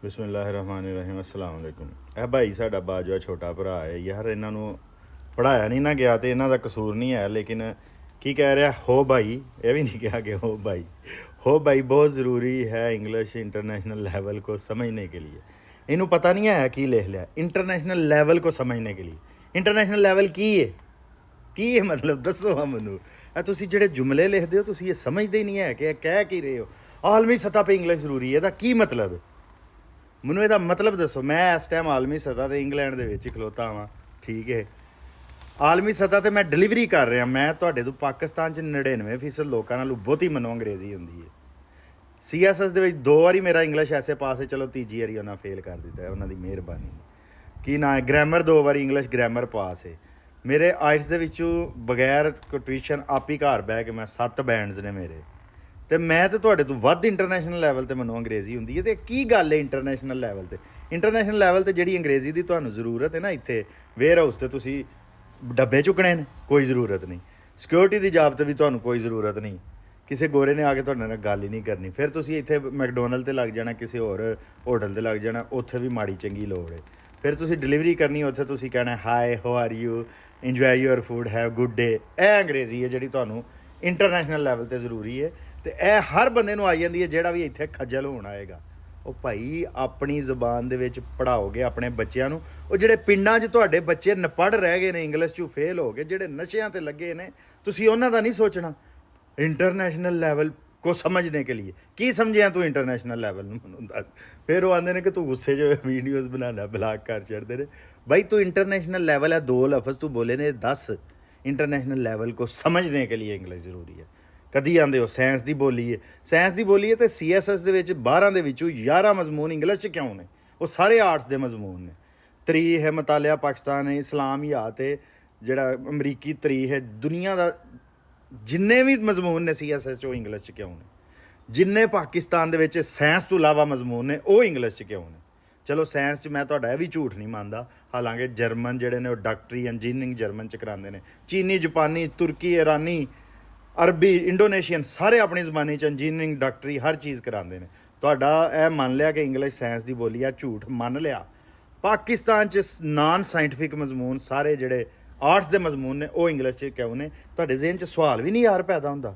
ਬਿਸਮਿਲ੍ਲਾਹਿਰਰਹਿਮਾਨਿਰਰਹੀਮ अस्सलाम वालेकुम। ਇਹ ਭਾਈ ਸਾਡਾ ਬਾਜਵਾ ਛੋਟਾ ਭਰਾ ਹੈ ਯਾਰ, ਇਹਨਾਂ ਨੂੰ ਪੜ੍ਹਾਇਆ ਨਹੀਂ ਨਾ ਗਿਆ ਤੇ ਇਹਨਾਂ ਦਾ ਕਸੂਰ नहीं है, लेकिन की कह रहा हो भाई, ये भी नहीं कहा कि हो भाई बहुत ज़रूरी है इंग्लिश इंटरनेशनल लेवल को समझने के लिए। इन्हों पता नहीं है की लिख लिया इंटरनेशनल लेवल को समझने के लिए। इंटरनेशनल लेवल की है मतलब दसो हाँ मैनू। तुसीं जिहड़े जुमले लिखदे हो तुसीं ये समझदे ही नहीं है कि कह की रहे हो आलमी सतह पर इंग्लिश ज़रूरी है। ਇਹਦਾ ਕੀ ਮਤਲਬ ਹੈ ਮੈਨੂੰ ਇਹਦਾ ਮਤਲਬ ਦੱਸੋ। ਮੈਂ ਇਸ ਟਾਈਮ ਆਲਮੀ ਸਤਹ ਤੇ ਇੰਗਲੈਂਡ ਦੇ ਵਿੱਚ ਖਲੋਤਾ ਹਾਂ, ਠੀਕ ਹੈ। ਆਲਮੀ ਸਤਹ ਤੇ ਮੈਂ ਡਿਲੀਵਰੀ ਕਰ ਰਿਹਾ। ਮੈਂ ਤੁਹਾਡੇ ਤੋਂ ਪਾਕਿਸਤਾਨ 'ਚ 99% ਲੋਕਾਂ ਨਾਲੋਂ ਬਹੁਤੀ ਮੈਨੂੰ ਅੰਗਰੇਜ਼ੀ ਹੁੰਦੀ ਹੈ। CSS ਦੇ ਵਿੱਚ 2 ਵਾਰੀ ਮੇਰਾ ਇੰਗਲਿਸ਼ ਐਸੇ ਪਾਸ ਹੈ, ਚਲੋ ਤੀਜੀ ਵਾਰੀ ਉਹਨਾਂ ਫੇਲ ਕਰ ਦਿੱਤਾ, ਉਹਨਾਂ ਦੀ ਮਿਹਰਬਾਨੀ। ਕੀ ਨਾ ਗ੍ਰਾਮਰ 2 ਵਾਰੀ ਇੰਗਲਿਸ਼ ਗ੍ਰਾਮਰ ਪਾਸ ਹੈ ਮੇਰੇ। ਆਇਟਸ ਦੇ ਵਿੱਚੋਂ ਬਗੈਰ ਟਿਊਸ਼ਨ ਆਪ ਹੀ ਘਰ ਬਹਿ ਕੇ ਮੈਂ 7 ਬੈਂਡਸ ਨੇ ਮੇਰੇ। ਤੇ ਮੈਂ ਤੇ ਤੁਹਾਡੇ ਤੋਂ ਵੱਧ ਇੰਟਰਨੈਸ਼ਨਲ ਲੈਵਲ ਤੇ ਮੈਨੂੰ ਅੰਗਰੇਜ਼ੀ ਹੁੰਦੀ ਹੈ। ਤੇ ਕੀ ਗੱਲ ਹੈ ਇੰਟਰਨੈਸ਼ਨਲ ਲੈਵਲ ਤੇ? ਇੰਟਰਨੈਸ਼ਨਲ ਲੈਵਲ ਤੇ ਜਿਹੜੀ ਅੰਗਰੇਜ਼ੀ ਦੀ ਤੁਹਾਨੂੰ ਜ਼ਰੂਰਤ ਹੈ ਨਾ, ਇੱਥੇ ਵੇਅਰ ਹਾਊਸ ਤੇ ਤੁਸੀਂ ਡੱਬੇ ਚੁੱਕਣੇ ਨੇ, ਕੋਈ ਜ਼ਰੂਰਤ ਨਹੀਂ। ਸਿਕਿਉਰਿਟੀ ਦੀ ਜਾਬ ਤੇ ਵੀ ਤੁਹਾਨੂੰ ਕੋਈ ਜ਼ਰੂਰਤ ਨਹੀਂ। ਕਿਸੇ ਗੋਰੇ ਨੇ ਆ ਕੇ ਤੁਹਾਡੇ ਨਾਲ ਗੱਲ ਹੀ ਨਹੀਂ ਕਰਨੀ। ਫਿਰ ਤੁਸੀਂ ਇੱਥੇ ਮੈਕਡੋਨਲਡ ਤੇ ਲੱਗ ਜਾਣਾ, ਕਿਸੇ ਹੋਰ ਹੋਟਲ ਤੇ ਲੱਗ ਜਾਣਾ, ਉੱਥੇ ਵੀ ਮਾੜੀ ਚੰਗੀ ਲੋੜ ਹੈ। ਫਿਰ ਤੁਸੀਂ ਡਿਲੀਵਰੀ ਕਰਨੀ, ਉੱਥੇ ਤੁਸੀਂ ਕਹਿਣਾ hi how are you, enjoy your food, have good day. ਇਹ ਅੰਗਰੇਜ਼ੀ ਹੈ ਜਿਹੜੀ ਤੁਹਾਨੂੰ ਇੰਟਰਨੈਸ਼ਨਲ ਲੈਵਲ ਤੇ ਜ਼ਰੂਰੀ ਹੈ। ਤੇ ਇਹ ਹਰ ਬੰਦੇ ਨੂੰ ਆਈ ਜਾਂਦੀ ਹੈ ਜਿਹੜਾ ਵੀ ਇੱਥੇ ਖੱਜਲ ਹੋਣ ਆਏਗਾ। ਉਹ ਭਾਈ ਆਪਣੀ ਜ਼ਬਾਨ ਦੇ ਵਿੱਚ ਪੜ੍ਹਾਓਗੇ ਆਪਣੇ ਬੱਚਿਆਂ ਨੂੰ। ਉਹ ਜਿਹੜੇ ਪਿੰਡਾਂ 'ਚ ਤੁਹਾਡੇ ਬੱਚੇ ਨਪੜ੍ਹ ਰਹਿ ਗਏ ਨੇ, ਇੰਗਲਿਸ਼ 'ਚੋਂ ਫੇਲ ਹੋ ਗਏ, ਜਿਹੜੇ ਨਸ਼ਿਆਂ ਤੇ ਲੱਗੇ ਨੇ, ਤੁਸੀਂ ਉਹਨਾਂ ਦਾ ਨਹੀਂ ਸੋਚਣਾ। ਇੰਟਰਨੈਸ਼ਨਲ ਲੈਵਲ ਕੋ ਸਮਝਣੇ ਕੇ ਲਈ ਕੀ ਸਮਝਿਆ ਤੂੰ ਇੰਟਰਨੈਸ਼ਨਲ ਲੈਵਲ ਨੂੰ, ਮੈਨੂੰ ਦੱਸ। ਫਿਰ ਉਹ ਆਉਂਦੇ ਨੇ ਕਿ ਤੂੰ ਗੁੱਸੇ 'ਚ ਵੀਡੀਓਜ਼ ਬਣਾਉਣਾ, ਬਲਾਕ ਕਰ ਛੱਡਦੇ ਨੇ। ਬਾਈ ਤੂੰ ਇੰਟਰਨੈਸ਼ਨਲ ਲੈਵਲ ਹੈ, 2 ਲਫ਼ਜ਼ ਤੂੰ ਬੋਲੇ ਨੇ, 10 ਇੰਟਰਨੈਸ਼ਨਲ ਲੈਵਲ ਕੋ ਸਮਝਣੇ ਕੇ ਲਈ ਇੰਗਲਿਸ਼ ਜ਼ਰੂਰੀ ਹੈ। ਕਦੀ ਆਉਂਦੇ ਹੋ ਸਾਇੰਸ ਦੀ ਬੋਲੀ ਹੈ, ਸਾਇੰਸ ਦੀ ਬੋਲੀ ਹੈ ਤੇ CSS ਦੇ ਵਿੱਚ 12 ਦੇ ਵਿੱਚੋਂ 11 ਮਜ਼ਮੂਨ ਇੰਗਲਿਸ਼ 'ਚ ਕਿਉਂ ਨੇ? ਉਹ ਸਾਰੇ ਆਰਟਸ ਦੇ ਮਜ਼ਮੂਨ ਨੇ। ਤਰੀ ਹੈ ਮਤਾਲਿਆ ਪਾਕਿਸਤਾਨ ਹੈ, ਇਸਲਾਮੀਆਤ ਹੈ, ਜਿਹੜਾ ਅਮਰੀਕੀ ਤਰੀ ਹੈ, ਦੁਨੀਆ ਦਾ ਜਿੰਨੇ ਵੀ ਮਜ਼ਮੂਨ ਨੇ CSS 'ਚ ਉਹ ਇੰਗਲਿਸ਼ 'ਚ ਕਿਉਂ ਨੇ? ਜਿੰਨੇ ਪਾਕਿਸਤਾਨ ਦੇ ਵਿੱਚ ਸਾਇੰਸ ਤੋਂ ਇਲਾਵਾ ਮਜ਼ਮੂਨ ਨੇ ਉਹ ਇੰਗਲਿਸ਼ 'ਚ ਕਿਉਂ ਨੇ? ਚਲੋ ਸਾਇੰਸ 'ਚ ਮੈਂ ਤੁਹਾਡਾ ਇਹ ਵੀ ਝੂਠ ਨਹੀਂ ਮੰਨਦਾ, ਹਾਲਾਂਕਿ ਜਰਮਨ ਜਿਹੜੇ ਨੇ ਉਹ ਡਾਕਟਰੀ ਇੰਜੀਨੀਅਰਿੰਗ ਜਰਮਨ 'ਚ ਕਰਾਉਂਦੇ ਨੇ। ਚੀਨੀ, ਜਾਪਾਨੀ, ਤੁਰਕੀ, ਇਰਾਨੀ, ਅਰਬੀ, ਇੰਡੋਨੇਸ਼ੀਅਨ ਸਾਰੇ ਆਪਣੀ ਜ਼ਬਾਨੀ 'ਚ ਇੰਜੀਨੀਅਰਿੰਗ, ਡਾਕਟਰੀ ਹਰ ਚੀਜ਼ ਕਰਾਉਂਦੇ ਨੇ। ਤੁਹਾਡਾ ਇਹ ਮੰਨ ਲਿਆ ਕਿ ਇੰਗਲਿਸ਼ ਸਾਇੰਸ ਦੀ ਬੋਲੀ ਆ, ਝੂਠ ਮੰਨ ਲਿਆ। ਪਾਕਿਸਤਾਨ 'ਚ ਨਾਨ ਸਾਇੰਟੀਫਿਕ ਮਜ਼ਮੂਨ ਸਾਰੇ ਜਿਹੜੇ ਆਰਟਸ ਦੇ ਮਜ਼ਮੂਨ ਨੇ ਉਹ ਇੰਗਲਿਸ਼ 'ਚ ਕਿਉਂ ਨੇ? ਤੁਹਾਡੇ ਜ਼ਿਹਨ 'ਚ ਸਵਾਲ ਵੀ ਨਹੀਂ ਯਾਰ ਪੈਦਾ ਹੁੰਦਾ।